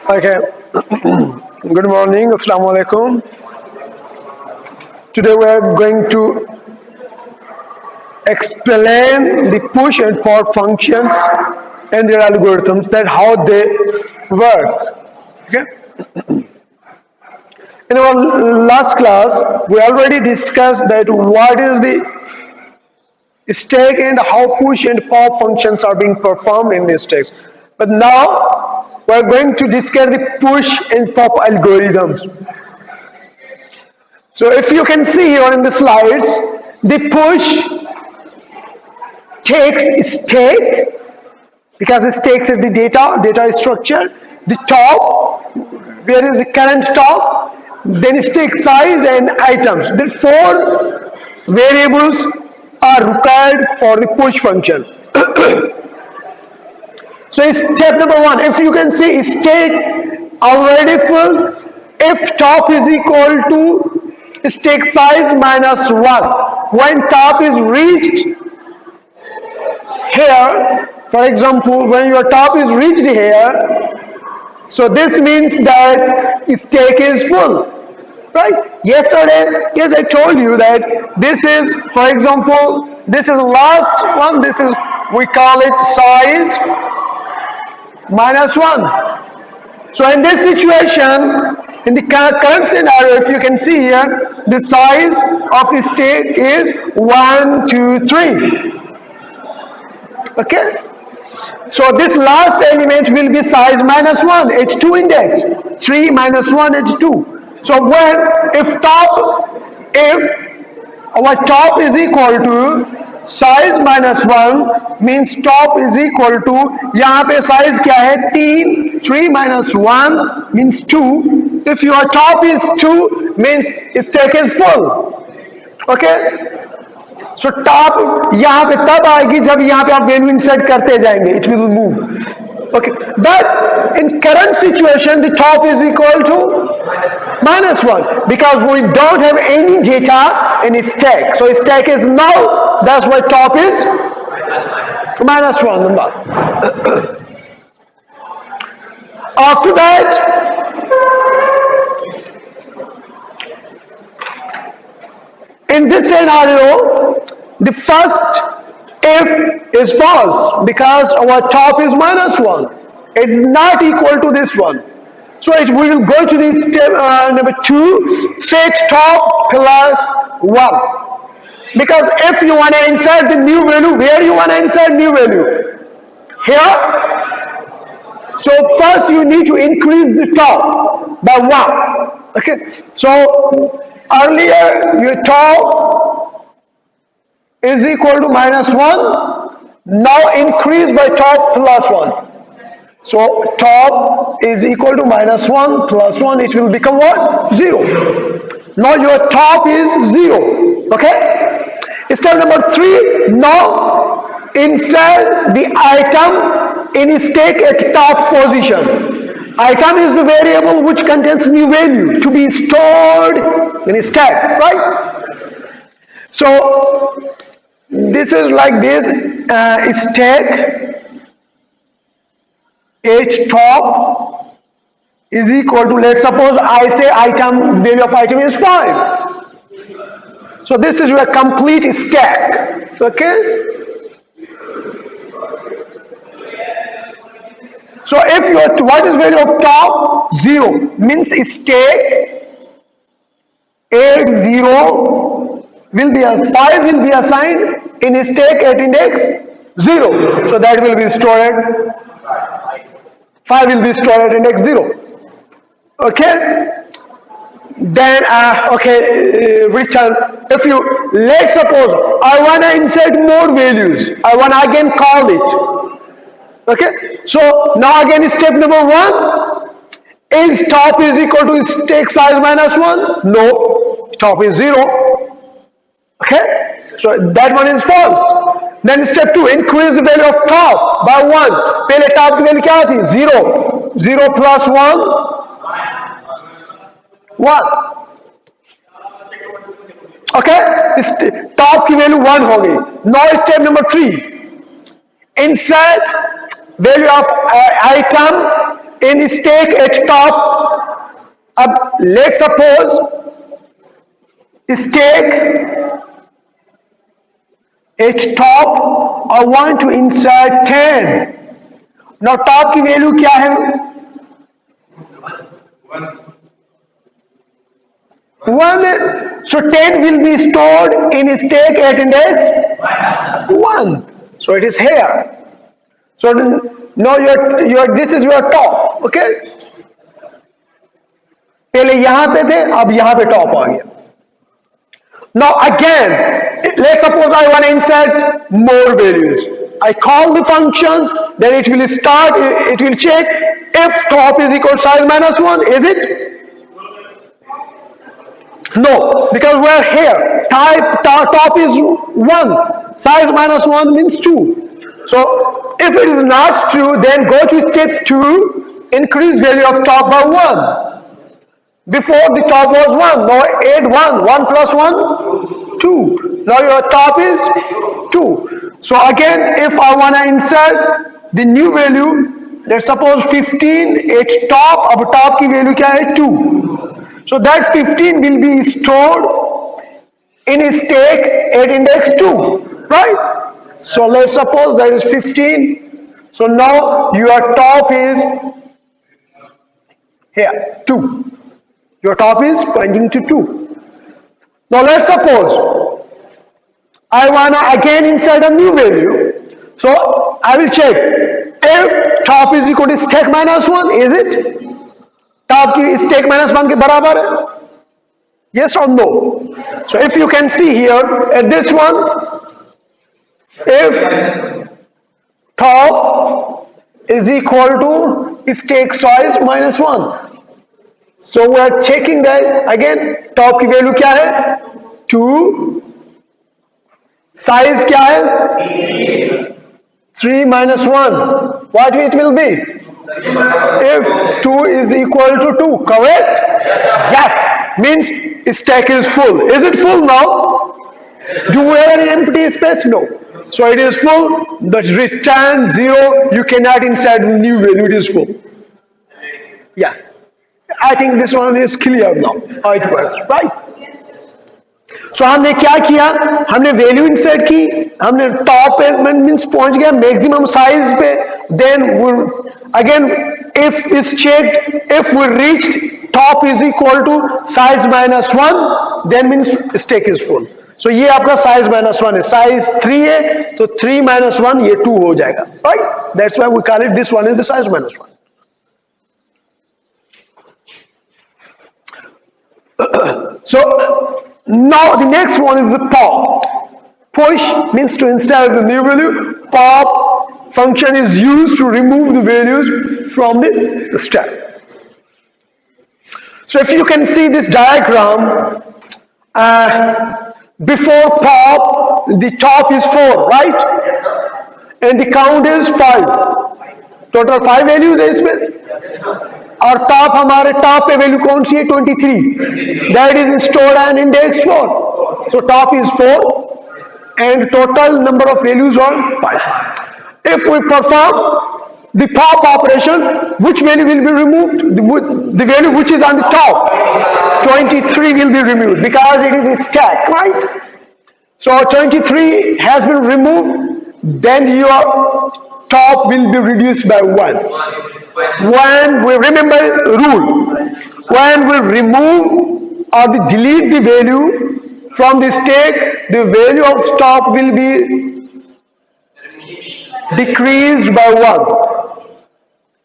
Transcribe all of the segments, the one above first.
Okay. Good morning. Assalamu alaikum. Today we are going to explain the push and pop functions and their algorithms, that how they work. Okay. In our last class, we already discussed that what is the stack and how push and pop functions are being performed in this text. But now we are going to discuss the push and pop algorithms. So if you can see here in the slides, the push takes stack because it takes the data structure, the top, where is the current top, then stack size and items. The four variables are required for the push function. So step number one, if you can see stack already full, if top is equal to stack size minus 1, when top is reached here, for example, when your top is reached here, so this means that stack is full, right? Yesterday, yes, I told you that this is, for example, this is last one, this is, we call it size minus 1. So in this situation, in the current scenario, if you can see here, the size of the stack is 1, 2, 3. Okay? So this last element will be size minus 1, H2 index. 3 minus 1, H2. So if our top is equal to size minus 1, means top is equal to, यहाँ पे size क्या है 3, 3 minus 1 means 2. If your top is 2, means stack is full. Okay? So top यहाँ पे तब आएगी जब यहाँ पे आप वैल्यू इंसर्ट करते जाएंगे, it will move. Okay, but in current situation the top is equal to minus 1 because we don't have any data in stack, so stack is null, that's why top is minus 1 number. After that, in this scenario, the first if is false because our top is minus 1. It's not equal to this one. So we will go to the step number 2, set top plus 1. Because if you want to insert the new value, where you want to insert new value? Here. So first you need to increase the top by 1. Okay. So earlier your top is equal to minus 1. Now increase by top plus 1. So top is equal to minus 1 plus 1. It will become what? 0. Now your top is 0. Okay? Step number 3. Now insert the item in stack at top position. Item is the variable which contains new value to be stored in stack, right? So this is like this, stack H top is equal to, let's suppose I say item, value of item is 5. So this is your complete stack. Okay? So if your, what is value of top? 0. Means stack 8, 0 will be, 5 will be assigned in stack at index 0. So that will be stored, 5 will be stored at index 0. Okay? Then, return. If you, let's suppose, I want to insert more values. I want to again call it. Okay? So, now again step number 1. Is top is equal to stack size minus 1? No. Top is 0. Okay? So, that one is false. Then step 2, increase the value of top by 1. पहले top की value क्या थी? 0. 0 plus 1, 1. Okay? Top की value 1 हो गई. Now step number 3. Insert value of item in stack at top. Let's suppose stack at top, I want to insert 10. Now top की value क्या है? 1. So 10 will be stored in stack at index 1. So it is here. So now this is your top. Okay. पहले यहां पे थे, अब यहां पे टॉप आ गया. Now again, let's suppose I want to insert more values. I call the functions, then it will start, it will check if top is equal to size minus 1, is it? No, because we are here. Top is 1, size minus 1 means 2. So if it is not true, then go to step 2, increase value of top by 1. Before the top was 1, now add 1, 1 plus 1, 2. Now your top is 2. So again, if I want to insert the new value, let's suppose 15 at top, अब top की value क्या है? 2. So that 15 will be stored in a stack at index 2, right? So let's suppose that is 15. So now your top is here, 2. Your top is pointing to 2. Now let's suppose I want to again insert a new value. So I will check if top is equal to stack minus 1, is it? Top की stack minus 1 के बराबर है? Yes or no? So if you can see here at this one, if top is equal to stack size minus 1. So we are checking that again, top की value क्या है? 2. Size क्या है? 3 minus 1. What it will be? If 2 is equal to 2, correct? Yes. Means stack is full. Is it full now? Do we have any empty space? No. So it is full. The return 0. You cannot insert new value. It is full. Yes. I think this one is clear now how it works, right? So हमने क्या किया? हमने value insert की, हमने top पे means पहुंच गया maximum size पे. Then we again if is checked, if we reach top is equal to size minus 1, then means stack is full. So ये आपका size minus 1 है, size 3 है, so 3 minus 1 ये 2 हो जाएगा, right? That's why we call it this one is the size minus 1. So now the next one is the pop. Push means to insert the new value. Pop function is used to remove the values from the stack. So if you can see this diagram, before pop the top is 4, right? And the count is 5. Total 5 values है इसमें. और top हमारे top पे value कौन सी है? 23. That is stored and index 4. So top is 4 and total number of values are 5. If we perform the pop operation, which value will be removed? The value which is on the top 23 will be removed because it is a stack, right? So 23 has been removed, then your top will be reduced by 1. When we remember rule, when we remove or delete the value from the stack, the value of top will be decreased by 1.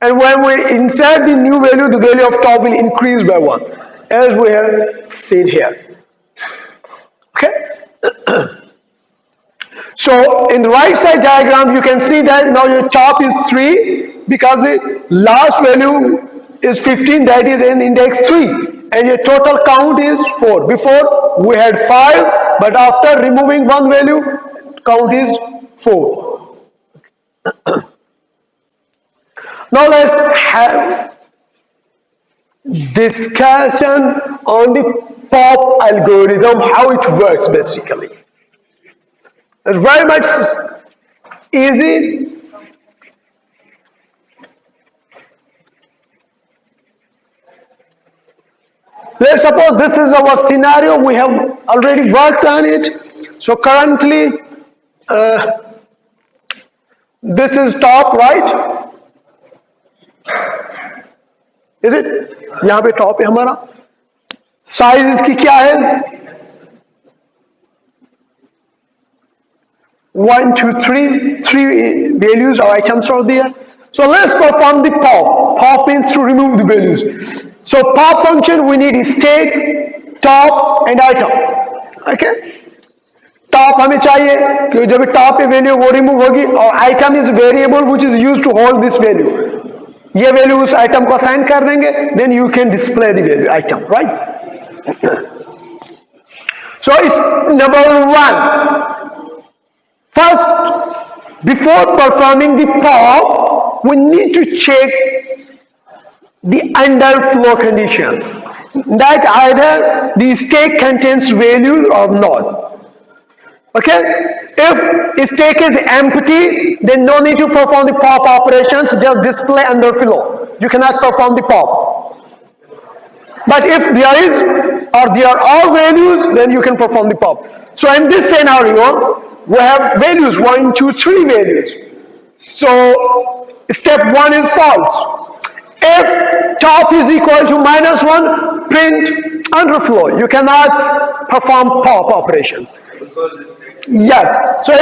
And when we insert the new value, the value of top will increase by 1, as we have seen here. Okay? So in the right side diagram, you can see that now your top is 3 because the last value is 15, that is in index 3, and your total count is 4. Before we had 5, but after removing one value, count is 4. Now let's have discussion on the pop algorithm, how it works basically. It's very much easy. let's suppose this is our scenario. We have already worked on it. So currently, uh, this is top, right? Is it? यहाँ पे top है हमारा. Size इसकी क्या है? 1, 2, 3. Three values or items are there. So let's perform the pop. Pop means to remove the values. So pop function we need state, top and item. Okay? Top हमें चाहिए क्योंकि जब top पे वैल्यू वो remove होगी और item is variable which is used to hold this value. ये value उस आइटम को असाइन कर देंगे, then you can display the value item, right? So it's number one. First, before performing the pop, we need to check the underflow condition that either the stack contains value or not. Okay? If stack is empty, then no need to perform the pop operations, just display underflow. You cannot perform the pop. But if there is or there are all values, then you can perform the pop. So in this scenario, we have values 1, 2, 3 values. So step 1 is false. If top is equal to -1, print underflow. You cannot perform pop operations. Yes. So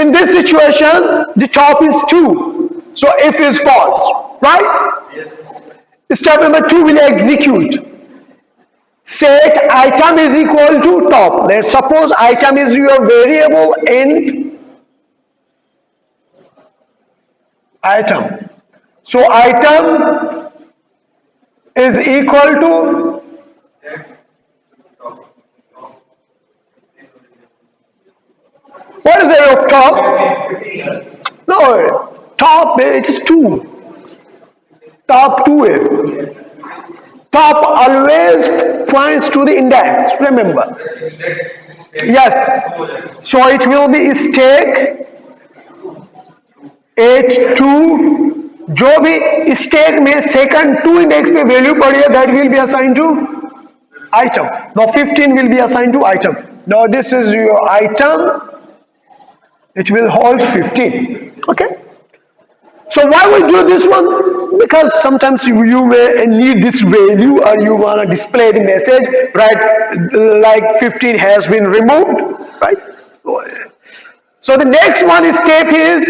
in this situation, the top is 2. So if is false, right? Step number 2 will execute. Set item is equal to top. Let's suppose item is your variable int item. So item is equal to what is the value of top? No, top is 2. Top 2 is. Top always points to the index, remember. Yes. So it will be stack h2 जो भी stack में second 2 index पे value पड़ी है that will be assigned to item. Now 15 will be assigned to item. Now this is your item. It will hold 15. Okay. So why we do this one? Because sometimes you may need this value or you want to display the message, right? Like 15 has been removed, right? So the next one step is,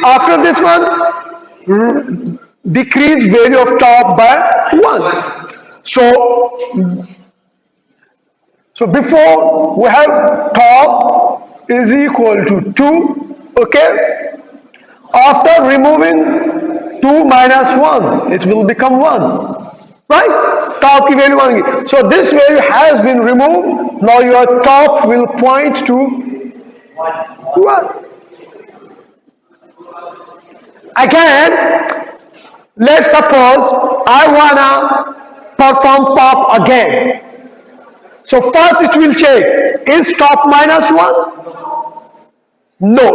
after this one, decrease value of top by 1. So before we have top is equal to 2, okay? After removing 2 minus 1, it will become 1. Right? Top की value 1. So this value has been removed. Now your top will point to 1. Again, let's suppose I wanna perform top again. So first it will check, is top -1? No.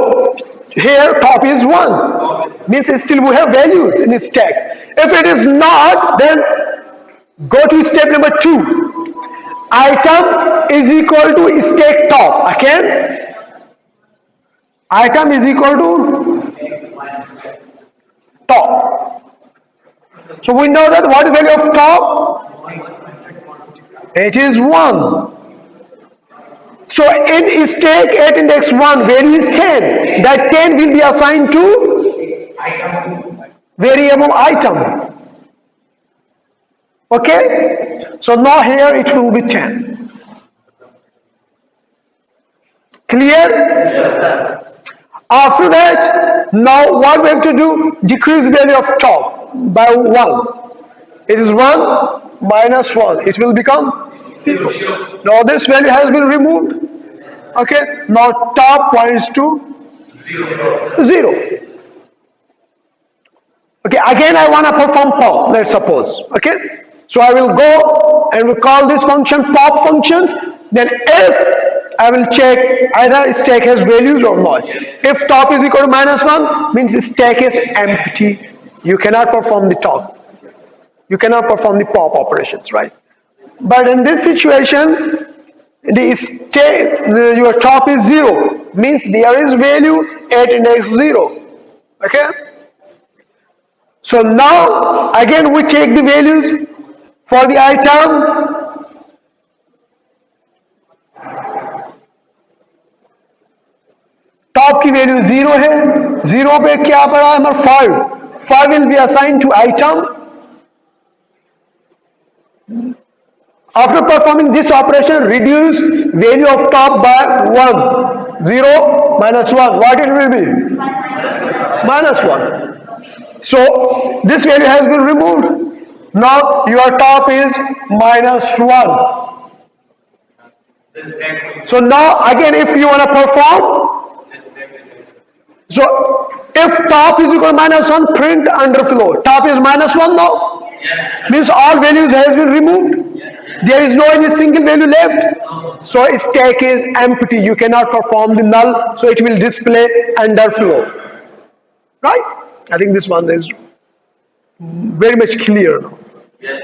Here top is 1. Means still we have values in stack. If it is not, then go to step number 2. Item is equal to stack top. Again, item is equal to top. So we know that what is the value of top? It is 1. So in stack at index 1, value is 10. That 10 will be assigned to variable item. Okay? So now here it will be 10. Clear? After that, now what we have to do? Decrease value of top by 1. It is 1 minus 1. It will become 0. Now this value has been removed. Okay. Now top points to 0. Okay. Again I want to perform pop. Let's suppose. Okay. So I will go and will call this function pop functions. Then if I will check either stack has values or not. If top is equal to -1, means the stack is empty. You cannot perform the top. You cannot perform the pop operations, right? But in this situation, your top is 0. Means there is value at index 0. Okay? So now again we take the values for the item. Top की value 0 है, 0 पे क्या पड़ा है हमारा 5, 5 will be assigned to item. After performing this operation, reduce value of top by 1. 0 minus 1, what it will be? Minus 1. So this value has been removed. Now your top is minus 1. So now again if you want to perform, so if top is equal to minus 1, print underflow. Top is minus 1 now. Means all values has been removed. There is no any single value left. So stack is empty. You cannot perform the null. So it will display underflow. Right? I think this one is very much clear now.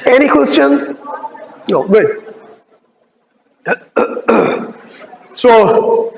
Any question? No, good. So